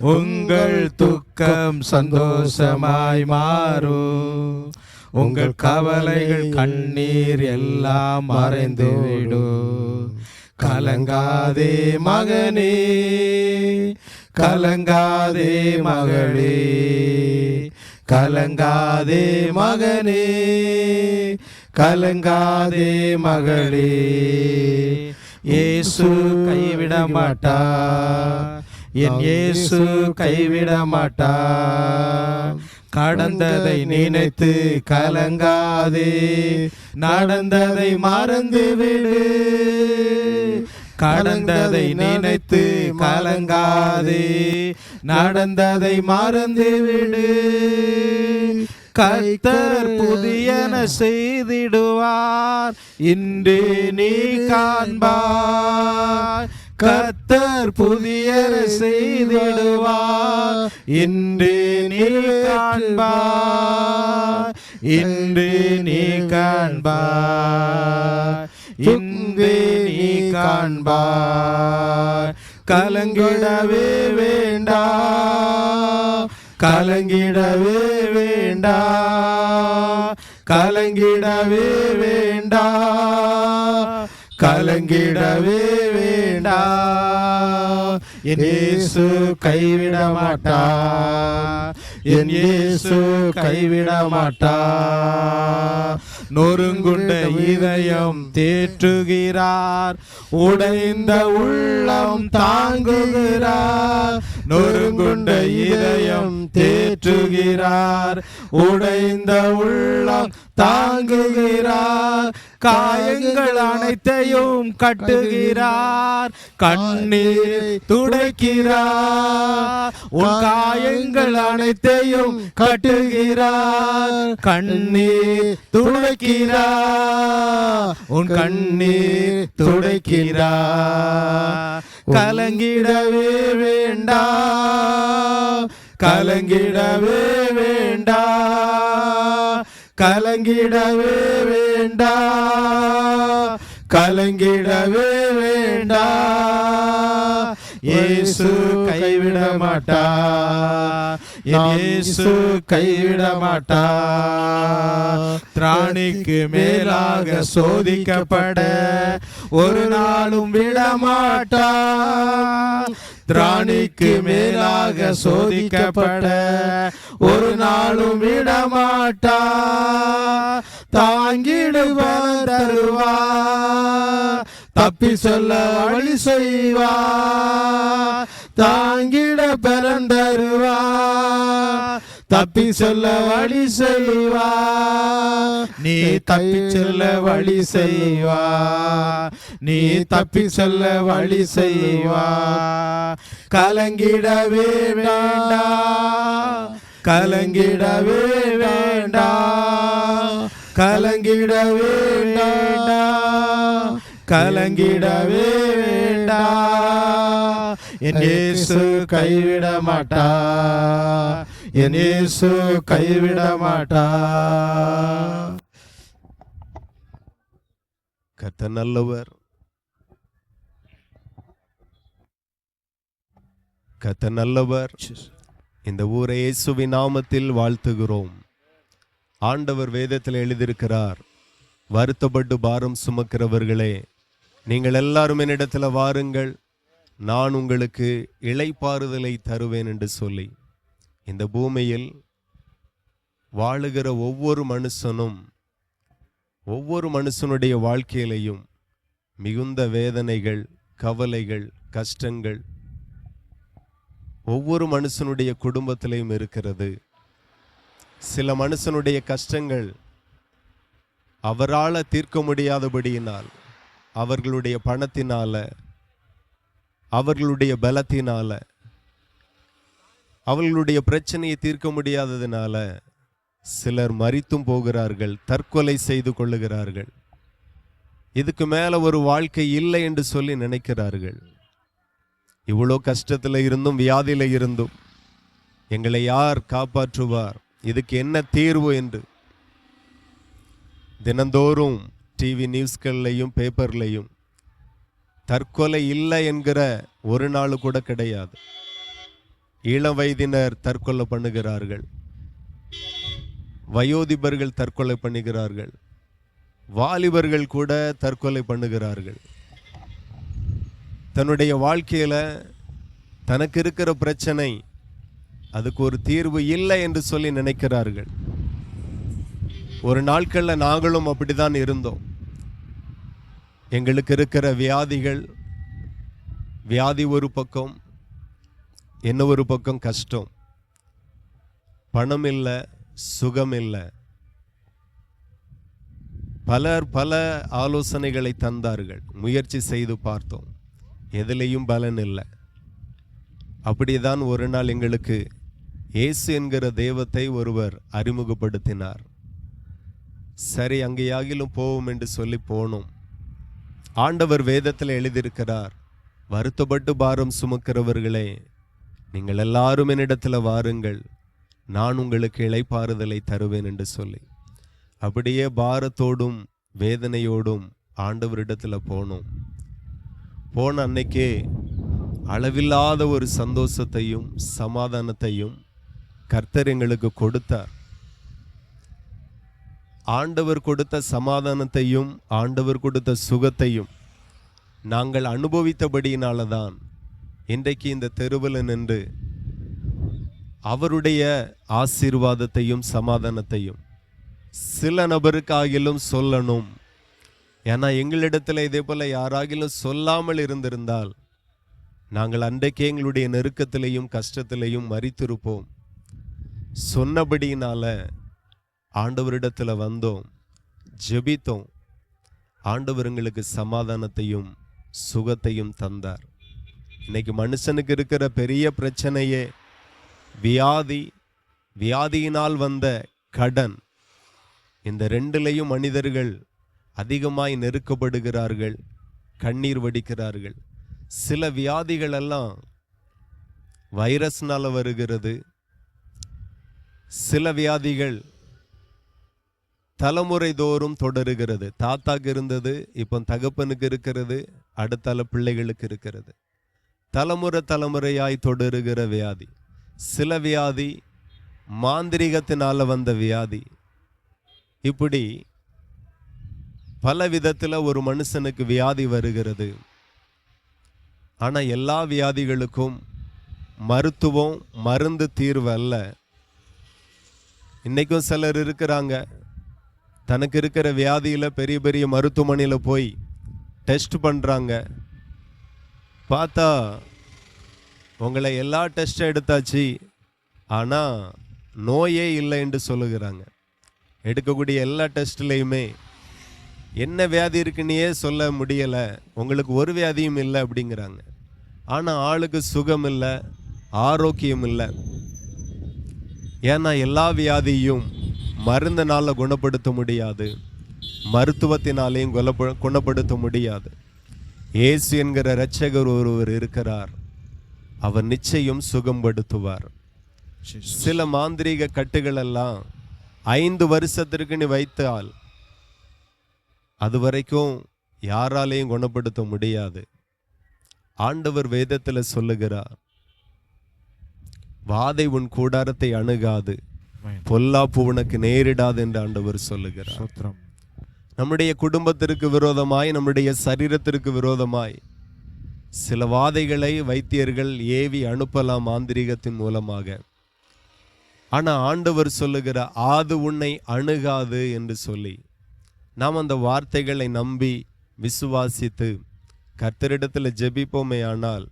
உங்கள் துக்கம் சந்தோஷமாய் மாறும். உங்கள் கவலைகள் கண்ணீர் எல்லாம் மறைந்துவிடும். கலங்காதே மகனே, கலங்காதே மகளே, கலங்காதே மகனே, கலங்காதே மகளே. இயேசு கைவிட மாட்டார், என் இயேசு கைவிட மாட்டார். கடந்ததை நினைத்து கலங்காதே, நடந்ததை மறந்துவிடு. கடந்ததை நினைத்து கலங்காதே, நடந்ததை மறந்துவிடு. கர்த்தர் புதியன செய்திடுவார், இன்று நீ காண்பாய். கர்த்தர் புதியன செய்திடுவார், இன்று நீ காண்பாய். இன்று நீ காண்பாய், இன்று நீ காண்பாய். கலங்கிடவே வேண்டாம், கலங்கிடவே வேண்டாம், கலங்கிடவே வேண்டாம், கலங்கிடவே வேண்டாம். என் இயேசு கைவிட மாட்டார், என் இயேசு கைவிட மாட்டார். நொறுங்குண்ட இதயம் தேற்றுகிறார், உடைந்த உள்ளம் தாங்குகிறார். நொறுங்குண்ட இதயம் தேற்றுகிறார், உடைந்த உள்ளம் தாங்குகிறார். காயங்கள் அனைத்தையும் கட்டுகிறார், கண்ணீர் துடைக்கிறார். உன் காயங்கள் அனைத்தையும் கட்டுகிறார், கண்ணீர் துடைக்கிறார். உன் கண்ணீர் துடைக்கிறார். கலங்கிடவே வேண்டாம், கலங்கிடவே வேண்டாம், கலங்கிடவே வேண்டாம், கலங்கிடவே வேண்டாம். இயேசு கைவிட மாட்டார், இயேசு கைவிட மாட்டார். திராணிக்கு மேலாக சோதிக்கப்பட ஒரு நாளும் விடமாட்டார். திராணிக்கு மேலாக சோதிக்கப்பட ஒரு நாளும் விடமாட்டார். தாங்கிடுவார் தருவார், தப்பி சொல்ல வழி செய்வார். தாங்கிட பலன் தருவார், தப்பி சொல்ல வழி செய்வார். நீ தப்பி சொல்ல வழி செய்வார், நீ தப்பி சொல்ல வழி செய்வார். கலங்கிடவே வேண்டாம், கலங்கிடவே வேண்டாம், கலங்கிடவே வேண்டாம், கலங்கிடவே வேண்டாம். என் இயேசு கைவிட மாட்டார், என் இயேசு கைவிட மாட்டார். கர்த்தர் நல்லவர், கர்த்தர் நல்லவர். இந்த ஊரை இயேசுவின் நாமத்தில் வாழ்த்துகிறோம். ஆண்டவர் வேதத்தில் எழுதியிருக்கிறார், வருத்தப்பட்டு பாரம் சுமக்கிறவர்களே நீங்கள் எல்லாரும் என்னிடத்தில் வாருங்கள், நான் உங்களுக்கு இளைப்பாறுதலை தருவேன் என்று சொல்லி. இந்த பூமியில் வாழுகிற ஒவ்வொரு மனுஷனும் ஒவ்வொரு மனுஷனுடைய வாழ்க்கையிலையும் மிகுந்த வேதனைகள், கவலைகள், கஷ்டங்கள் ஒவ்வொரு மனுஷனுடைய குடும்பத்திலையும் இருக்கிறது. சில மனுஷனுடைய கஷ்டங்கள் அவரால் தீர்க்க முடியாதபடியினால், அவர்களுடைய பணத்தினால, அவர்களுடைய பலத்தினால, அவர்களுடைய பிரச்சனையை தீர்க்க முடியாததினால சிலர் மரித்தும் போகிறார்கள், தற்கொலை செய்து கொள்ளுகிறார்கள். இதுக்கு மேல ஒரு வாழ்க்கை இல்லை என்று சொல்லி நினைக்கிறார்கள். இவ்வளோ கஷ்டத்தில் இருந்தும் வியாதியில இருந்தும் எங்களை யார் காப்பாற்றுவார், இதுக்கு என்ன தீர்வு என்று தினந்தோறும் டிவி நியூஸ்கள்லையும் பேப்பர்லையும் தற்கொலை இல்லை என்கிற ஒரு நாள் கூட கிடையாது. இளம் வயதினர் தற்கொலை பண்ணுகிறார்கள், வயோதிபர்கள் தற்கொலை பண்ணுகிறார்கள், வாலிபர்கள் கூட தற்கொலை பண்ணுகிறார்கள். தன்னுடைய வாழ்க்கையில தனக்கு இருக்கிற பிரச்சனை அதுக்கு ஒரு தீர்வு இல்லை என்று சொல்லி நினைக்கிறார்கள். ஒரு நாட்கள்ல நாங்களும் அப்படிதான் இருந்தோம். எங்களுக்கு இருக்கிற வியாதி ஒரு பக்கம், என்ன ஒரு பக்கம் கஷ்டம், பணம் இல்லை, சுகம் இல்லை. பலர் பல ஆலோசனைகளை தந்தார்கள், முயற்சி செய்து பார்த்தோம், எதிலையும் பலன் இல்லை. அப்படிதான் ஒரு நாள் எங்களுக்கு இயேசு என்கிற தெய்வத்தை ஒருவர் அறிமுகப்படுத்தினார். சரி, அங்கேயாகிலும் போவோம் என்று சொல்லி போனோம். ஆண்டவர் வேதத்தில் எழுதியிருக்கிறார், வருத்தப்பட்டு பாரம் சுமக்கிறவர்களே நீங்கள் எல்லாரும் என்னிடத்தில் வாருங்கள், நான் உங்களுக்கு இளைப்பாறுதலை தருவேன் என்று சொல்லி. அப்படியே பாரத்தோடும் வேதனையோடும் ஆண்டவரிடத்தில் போனோம். போன அன்னைக்கே அளவில்லாத ஒரு சந்தோஷத்தையும் சமாதானத்தையும் கர்த்தர் எங்களுக்கு கொடுத்தார். ஆண்டவர் கொடுத்த சமாதானத்தையும் ஆண்டவர் கொடுத்த சுகத்தையும் நாங்கள் அனுபவித்தபடியினால தான் இன்றைக்கு இந்த தெருவில் நின்று அவருடைய ஆசீர்வாதத்தையும் சமாதானத்தையும் சில நபருக்காகிலும் சொல்லணும். ஏன்னா எங்களிடத்தில் இதே போல யாராகிலும் சொல்லாமல் இருந்திருந்தால் நாங்கள் அன்றைக்கே எங்களுடைய நெருக்கத்திலையும் கஷ்டத்திலையும் மரித்திருப்போம். சொன்னபடியினால ஆண்டவரிடத்தில் வந்தோம், ஜெபித்தோம். ஆண்டவர் எங்களுக்கு சமாதானத்தையும் சுகத்தையும் தந்தார். இன்னைக்கு மனுஷனுக்கு இருக்கிற பெரிய பிரச்சனையே வியாதியினால் வந்த கடன். இந்த ரெண்டுலையும் மனிதர்கள் அதிகமாய் நெருக்கப்படுகிறார்கள், கண்ணீர் வடிக்கிறார்கள். சில வியாதிகள் எல்லாம் வைரஸ்னால வருகிறது, சில வியாதிகள் தலைமுறை தோறும் தொடருகிறது. தாத்தாக்கு இருந்தது, இப்போ தகப்பனுக்கு இருக்கிறது, அடுத்தால பிள்ளைகளுக்கு இருக்கிறது. தலைமுறையாய் தொடருகிற வியாதி. சில வியாதி மாந்திரிகத்தினால வந்த வியாதி. இப்படி பல விதத்தில் ஒரு மனுஷனுக்கு வியாதி வருகிறது. ஆனால் எல்லா வியாதிகளுக்கும் மருத்துவம் மருந்து தீர்வு அல்ல. இன்னைக்கும் சிலர் இருக்கிறாங்க, தனக்கு இருக்கிற வியாதியில் பெரிய பெரிய மருத்துவமனையில் போய் டெஸ்ட் பண்ணுறாங்க. பார்த்தா உங்களை எல்லா டெஸ்ட்டும் எடுத்தாச்சு, ஆனால் நோயே இல்லை என்று சொல்லுகிறாங்க. எடுக்கக்கூடிய எல்லா டெஸ்ட்லேயுமே என்ன வியாதி இருக்குன்னே சொல்ல முடியலை, உங்களுக்கு ஒரு வியாதியும் இல்லை அப்படிங்கிறாங்க. ஆனால் ஆளுக்கு சுகம் இல்லை, ஆரோக்கியம் இல்லை. ஏன்னா எல்லா வியாதியும் மருந்தினால குணப்படுத்த முடியாது, மருத்துவத்தினாலேயும் குணப்படுத்த முடியாது. இயேசு என்கிற இரட்சகர் ஒருவர் இருக்கிறார், அவர் நிச்சயம் சுகப்படுத்துவார். சில மாந்திரீக கட்டுகள் எல்லாம் 5 வருஷத்திற்கு நீ வைத்தால் அது வரைக்கும் யாராலையும் குணப்படுத்த முடியாது. ஆண்டவர் வேதத்தில் சொல்லுகிறார், வாதை உன் கூடாரத்தை அணுகாது, பொல்லாப்பு உனக்கு நேரிடாது என்று ஆண்டவர் சொல்லுகிறார். நம்முடைய குடும்பத்திற்கு விரோதமாய், நம்முடைய சரீரத்திற்கு விரோதமாய் சில வாதைகளை வைத்தியர்கள் ஏவி அனுப்பலாம் மாந்திரீகத்தின் மூலமாக. ஆனா ஆண்டவர் சொல்லுகிற அது உன்னை அணுகாது என்று சொல்லி நாம் அந்த வார்த்தைகளை நம்பி விசுவாசித்து கர்த்தரிடத்தில் ஜெபிப்போமே ஆனால்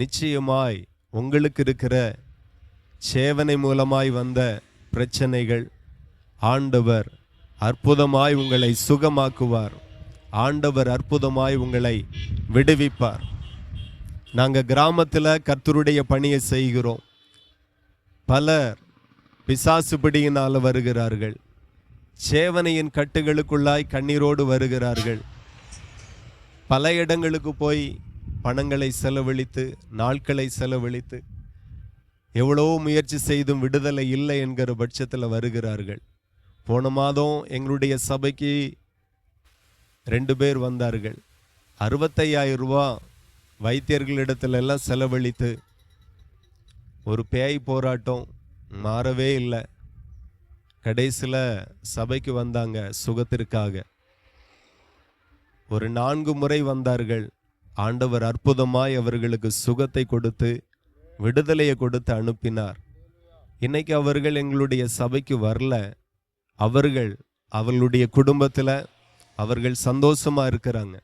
நிச்சயமாய் உங்களுக்கு இருக்கிற சேவனை மூலமாய் வந்த பிரச்சனைகள் ஆண்டவர் அற்புதமாய் உங்களை சுகமாக்குவார். ஆண்டவர் அற்புதமாய் உங்களை விடுவிப்பார். நாங்கள் கிராமத்தில் கர்த்தருடைய பணியை செய்கிறோம். பலர் பிசாசு பிடியினால் வருகிறார்கள், சேவனையின் கட்டுகளுக்குள்ளாய் கண்ணீரோடு வருகிறார்கள். பல இடங்களுக்கு போய் பணங்களை செலவழித்து, நாட்களை செலவழித்து, எவ்வளோ முயற்சி செய்தும் விடுதலை இல்லை என்கிற பட்சத்தில் வருகிறார்கள். போன மாதம் எங்களுடைய சபைக்கு 2 பேர் வந்தார்கள். 65,000 ரூபா வைத்தியர்களிடத்துல எல்லாம் செலவழித்து ஒரு பேய் போராட்டம், மாறவே இல்லை. கடைசியில் சபைக்கு வந்தாங்க சுகத்திற்காக. ஒரு 4 முறை வந்தார்கள். ஆண்டவர் அற்புதமாய் அவர்களுக்கு சுகத்தை கொடுத்து விடுதலையை கொடுத்து அனுப்பினார். இன்னைக்கு அவர்கள் எங்களுடைய சபைக்கு வரல. அவர்களுடைய குடும்பத்தில் அவர்கள் சந்தோஷமா இருக்கிறாங்க.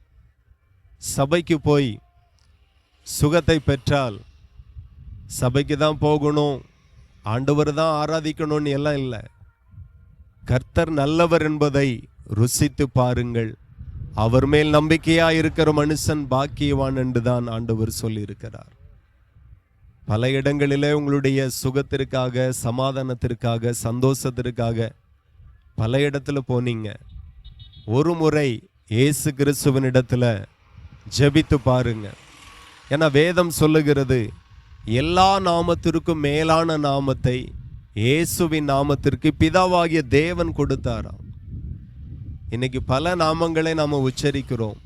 சபைக்கு போய் சுகத்தை பெற்றால் சபைக்கு தான் போகணும், ஆண்டவர் தான் ஆராதிக்கணும்னு எல்லாம் இல்லை. கர்த்தர் நல்லவர் என்பதை ருசித்து பாருங்கள். அவர் மேல் நம்பிக்கையா இருக்கிற மனுஷன் பாக்கியவான் என்றுதான் ஆண்டவர் சொல்லி இருக்கிறார். பல இடங்களிலே உங்களுடைய சுகத்திற்காக, சமாதானத்திற்காக, சந்தோஷத்திற்காக பல இடத்துல போனீங்க. ஒரு முறை இயேசு கிறிஸ்துவனிடத்துல ஜெபித்து பாருங்க. ஏன்னா வேதம் சொல்லுகிறது, எல்லா நாமத்திற்கும் மேலான நாமத்தை இயேசுவின் நாமத்திற்கு பிதாவாகிய தேவன் கொடுத்தாராம். இன்னைக்கு பல நாமங்களை நாம உச்சரிக்கிறோம்.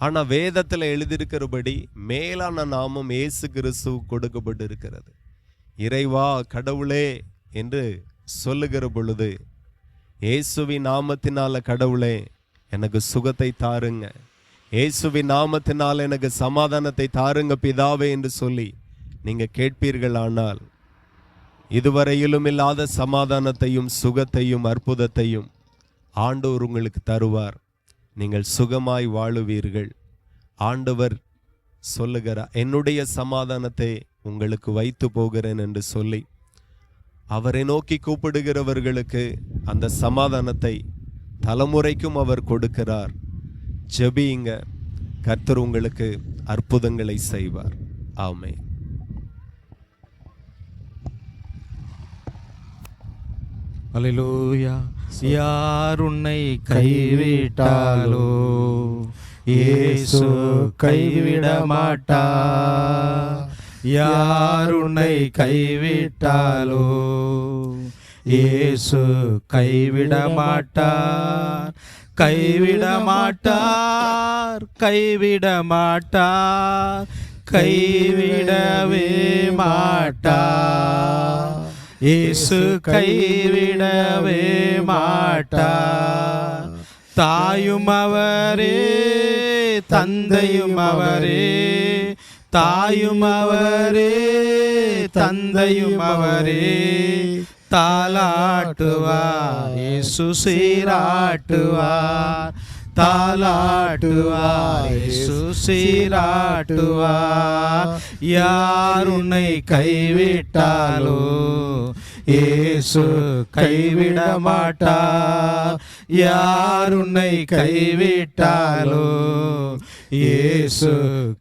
ஆனா வேதத்துல எழுதியிருக்கிறபடி மேலான நாமம் இயேசு கிறிஸ்து கொடுக்கப்பட்டு இருக்கிறது. இறைவா, கடவுளே என்று சொல்லுகிற பொழுது, இயேசுவின் நாமத்தினால கடவுளே எனக்கு சுகத்தை தாருங்க, இயேசுவின் நாமத்தினால் எனக்கு சமாதானத்தை தாருங்க பிதாவே என்று சொல்லி நீங்க கேட்பீர்கள். ஆனால் இதுவரையிலும் இல்லாத சமாதானத்தையும் சுகத்தையும் அற்புதத்தையும் ஆண்டவர் உங்களுக்கு தருவார். நீங்கள் சுகமாய் வாழுவீர்கள். ஆண்டவர் சொல்லுகிறார், என்னுடைய சமாதானத்தை உங்களுக்கு வைத்து போகிறேன் என்று சொல்லி அவரை நோக்கி கூப்பிடுகிறவர்களுக்கு அந்த சமாதானத்தை தலைமுறைக்கும் அவர் கொடுக்கிறார். ஜெபியுங்க, கர்த்தர் உங்களுக்கு அற்புதங்களை செய்வார். ஆமென். அல்லேலூயா. யார் உன்னை கைவிட்டாலோ இயேசு கைவிட மாட்டார். யார் உன்னை கைவிட்டாலோ இயேசு கைவிட மாட்டார். கைவிட மாட்டார், கைவிட மாட்டார், கைவிடவே மாட்டார். இயேசு கைவிடவே மாட்டார். தாயும் அவரே, தந்தையும் அவரே, தாயும் அவரே, தந்தையும் அவரே. தாலாட்டுவார், இயேசு சீராட்டுவார். தாலாட்டுவார், இயேசு சீராட்டுவார். யார் உன்னை கைவிட்டாலோ இயேசு கைவிட மாட்டார். யார் உன்னை கைவிட்டாலோ இயேசு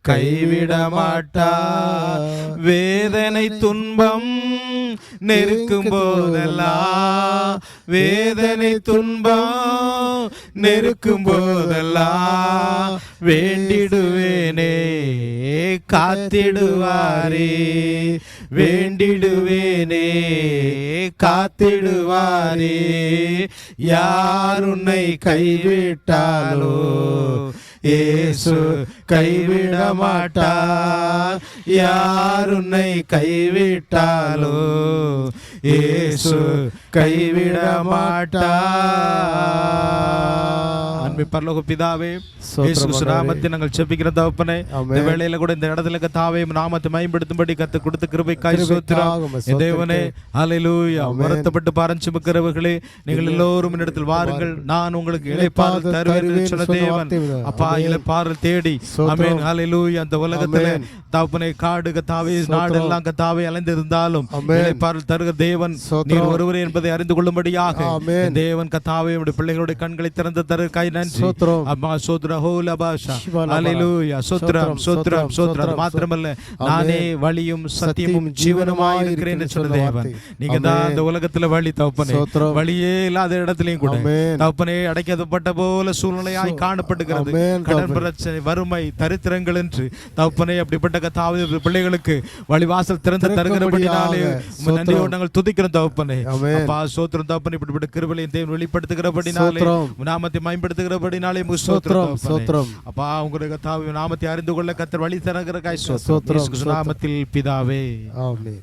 கைவிட மாட்டார். வேதனை துன்பம் நெருக்கும் போதெல்லாம், வேதனை துன்பம் நெருக்கும் போதெல்லாம் வேண்டிடுவேனே காத்திடுவாரே. வேண்டிடுவேனே காத்திடுவாரே. யார் உன்னை கைவிட்டாலோ இயேசு கைவிட மாட்டார். யார் உன்னை கைவிட்டாலோ இயேசு கைவிட மாட்டார். அன்பு பரலோக பிதாவே, இயேசு நாமத்தில் நாங்கள் ஜெபிக்கிற தகப்பனே, இந்த வேளையில கூட இந்த இடத்துல கர்த்தாவே நாமத்தை மகிமைப்படுத்தும்படி கர்த்தர் கொடுத்த கிருபைக்காய் ஸ்தோத்திரம். தேவனே, ஹல்லேலூயா. வருத்தப்பட்டு பாரம் சுமக்கிறவர்களே, நீங்கள் எல்லோரும் இடத்தில் வாருங்கள், நான் உங்களுக்கு இளைப்பாறுதல் தருவேன் என்று சொன்ன தேவன். அப்பா, இளைப்பாறுதல் தேடி, ஆமென், ஹல்லேலூயா. அந்த உலகத்திலே தகப்பனே காடு கர்த்தாவே, நாடு எல்லாம் கர்த்தாவே அலைந்திருந்தாலும் இளைப்பாறுதல் தருகிற தேவன் நீர் ஒருவரே என்பதை அறிந்து கொள்ளும்படியாக தேவன் கர்த்தாவே நம்முடைய பிள்ளைகளுடைய கண்களை திறந்து தருகாய் நன்றி. அம்மா சோத்ரா ஹோல பாஷா, ஹல்லேலூயா. சோத்ரம் சோத்ரம் சோத்ரம். மாத்திரமல்ல, நானே வழியும் சத்தியமும் ஜீவனுமாய் இருக்கிறேன் என்று சொன்ன தேவன். நீங்க தான் இந்த உலகத்துல வழி தகப்பனே. வழியே இல்லாத இடத்திலையும் கூட தகப்பனே அடைக்கப்பட்ட போல சூழ்நிலையாய் காணப்படுகிறது. கடன் பிரச்சனை, வறுமை, தரித்திரங்கள் என்று தகப்பனே அப்படிப்பட்ட கர்த்தாவே பிள்ளைகளுக்கு வழிவாசல் திறந்து தருகிறபடினாலே நன்றியோடு நாங்கள் துதிக்கிறோம் தகப்பனே. அப்பா சோத்ரம் தகப்பனே, இப்படிப்பட்ட கிருபையை தேவன் வெளிப்படுத்துகிறபடினாலே, நாமத்தை மேம்படுத்துகிறபடினாலே சோத்ரம். அப்பா, உங்களுடைய கர்த்தாவே நாமத்தை அறிந்து கொள்ள கர்த்தர் வழி தருகிறாய். சோத்ரம். நாமத்தில் பிதாவே, ஆமென்.